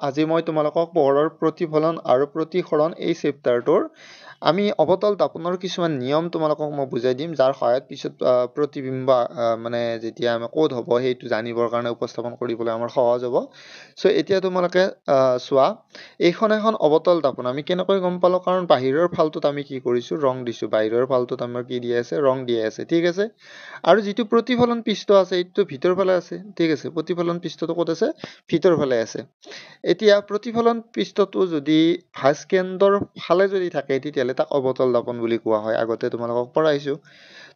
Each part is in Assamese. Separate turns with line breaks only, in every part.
আজি মই তোমালোকক পোহৰৰ প্ৰতিফলন আৰু প্ৰতিসৰণ এই চেপ্টাৰটোৰ আমি অৱতল তাপনৰ কিছুমান নিয়ম তোমালোকক মই বুজাই দিম যাৰ সহায়ত পিছত প্ৰতিবিম্ব মানে যেতিয়া আমি কোড হ'ব সেইটো জানিবৰ কাৰণে উপস্থাপন কৰিবলৈ আমাৰ সহজ হ'ব সো এতিয়া তোমালোকে চোৱা এইখন এখন অৱতল তাপন আমি কেনেকৈ গম পালো কাৰণ বাহিৰৰ ফালটোত আমি কি কৰিছো ৰং দিছো বাহিৰৰ ফালটোত আমাৰ কি দিয়া আছে ৰং দিয়া আছে ঠিক আছে আৰু যেটো প্ৰতিফলন পৃষ্ঠ আছে এইটো ভিতৰ ফালে আছে ঠিক আছে প্ৰতিফলন পৃষ্ঠটো ক'ত আছে ভিতৰ ফালে আছে এতিয়া প্ৰতিফলন পৃষ্ঠটো যদি ভাস্কেন্দ্ৰৰ ফালে যদি থাকে তেতিয়ালে তাক অৱতল দপন বুলি কোৱা হয় আগতে তোমালোকক পঢ়াইছো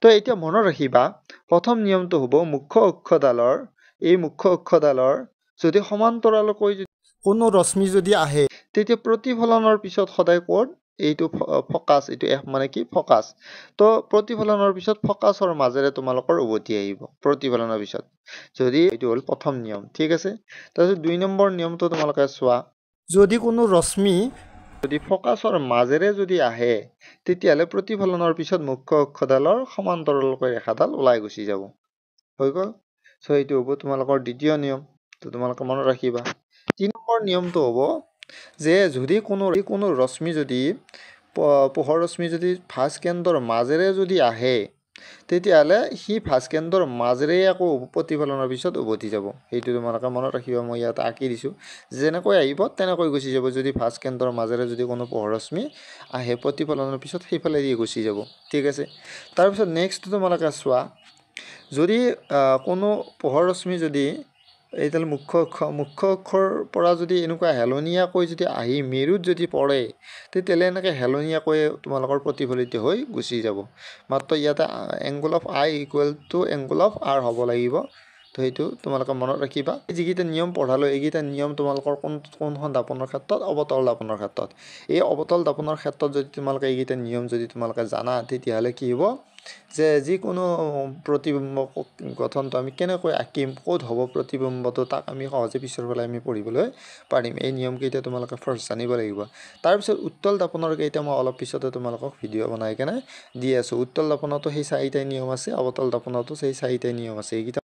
তো এতিয়া মনত ৰাখিবা প্ৰথম নিয়মটো হ'ব মুখ্য অক্ষডালৰ এই মুখ্য অক্ষডালৰ যদি সমান্তৰালকৈ কোনো ৰশ্মি যদি আহে তেতিয়া প্ৰতিফলনৰ পিছত সদায় কোড এইটো ফকাস এইটো মানে কি ফকাস তো প্ৰতিফলনৰ পিছত ফকাসৰ মাজেৰে তোমালোকৰ উভতি আহিব প্ৰতিফলনৰ পিছত যদি এইটো হল প্ৰথম নিয়ম ঠিক আছে তাৰপিছত দুই নম্বৰ নিয়মটো তোমালোকে চোৱা যদি কোনো ৰশ্মি যদি ফকাসৰ মাজেৰে যদি আহে তেতিয়ালে প্ৰতিফলনৰ পিছত মুখ্য অক্ষডালৰ সমান্তৰালকৈ ৰেখাডাল ওলাই গুচি যাব হৈ গল সো এইটো হ'ব তোমালোকৰ দ্বিতীয় নিয়ম তো তোমালোকে মনত ৰাখিবা তিন নম্বৰ নিয়মটো হ'ব যে যদি কোনো ৰশ্মি যদি পোহৰ ৰশ্মি যদি ভাস্কেন্দ্ৰৰ মাজেৰে যদি আহে তেতিয়ালে হি ভাস্কেন্দ্ৰৰ মাজেৰে আকৌ প্ৰতিফলনৰ পিছত উভতি যাব এইটো তোমালোকে মনত ৰাখিবা মই ইয়াত আঁকি দিছো যেনেকৈ আহিব তেনেকৈ গুচি যাব যদি ভাস্কেন্দ্ৰৰ মাজেৰে যদি কোনো পোহৰ ৰশ্মি আহে প্ৰতিফলনৰ পিছত সেইফালে দি গুচি যাব ঠিক আছে তাৰ পিছত নেক্সট তোমালোকে চোৱা যদি কোনো পোহৰ ৰশ্মি যদি এইডাল মুখ্য অক্ষৰ পৰা যদি এনেকুৱা হেলনিয়াকৈ যদি আহি মেৰুত যদি পৰে তেতিয়ালে এনেকৈ হেলনিয়াকৈ তোমালোকৰ প্ৰতিফলিত হৈ গুচি যাব মাত্ৰ ইয়াতে angle of I equal to angle of R হ'ব লাগিব তো এইটো তোমালোকে মনত ৰাখিবা যিকেইটা নিয়ম পঢ়ালো এইকেইটা নিয়ম তোমালোকৰ কোনখন দাপনৰ ক্ষেত্ৰত অৱতল দাপনৰ ক্ষেত্ৰত এই অৱতল দাপনৰ ক্ষেত্ৰত যদি তোমালোকে এইকেইটা নিয়ম যদি তোমালোকে জানা তেতিয়াহলে কি হ'ব যে যিকোনো প্ৰতিবিম্ব গঠনটো আমি কেনেকৈ আঁকিম ক'ত হ'ব প্ৰতিবিম্বটো তাক আমি সহজে পিছৰ ফালে আমি পঢ়িবলৈ পাৰিম এই নিয়ম কেইটা তোমালোকে ফাৰ্স্ট জানিব লাগিব তাৰ পিছত উত্তল দাপনৰ কেইটা মই অলপ পিছতে তোমালোকক ভিডিও বনাই কেনে দি আছো উত্তল দাপনতো সেই চাৰিটা নিয়ম আছে অৱতল দাপনতো সেই চাৰিটা নিয়ম আছে এইকেইটা